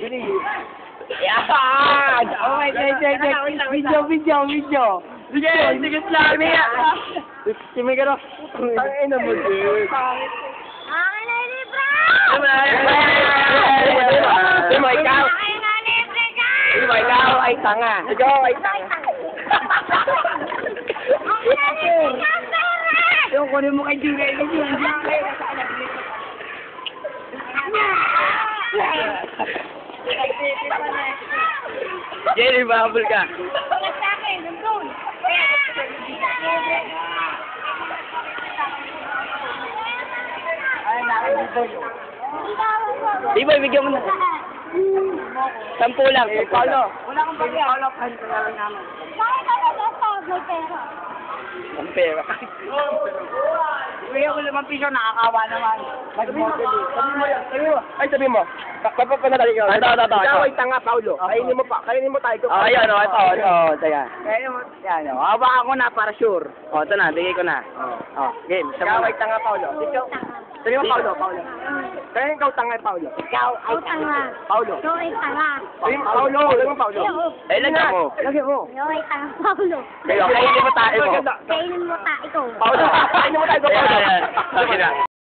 Yan! Okay, check. Video. Sige, sigit lang. Sige ka na. Ang ina mo, dude. Akin na libre! Sino ikaw? Akin na libre ka! Sino ikaw ay tanga? Ikaw ay tanga. Akin na libre ka, pera! Yung kunin mo kay Julie. Jerry, babul ka. Ingat sa akin, nandun. Ay, nakikita yun. Di ba, bigyan mo na. 10 lang. Paulo. Wala kang bagay. Paulo, kanto na lang namin. Bakit ka nagsasabi, pera? Ang pera. Kuya ko 5 piso, nakakawa naman. Sabi mo. Papadali ka. Ito. Ikaw ay tanga, Paulo. Kainin mo pa. Kainin mo tayo. Ayan, ito. Teka. Kaya mo, yan o. Hawakan ko na para sure. Ito na, bigay ko na. Game. Ikaw ay tanga, Paulo. Ikaw. Sabi mo, Paulo. Kaya ikaw tanga, Paulo. Ikaw ay tanga. Paulo. Ikaw ay tanga. Paulo. Lagyan mo, Paulo. Lagyan mo. Lagyan mo. Ikaw ay tanga, Paulo. Kainin mo tayo. Kainin mo ta, ikaw. Paulo. Kainin mo tayo, Paulo.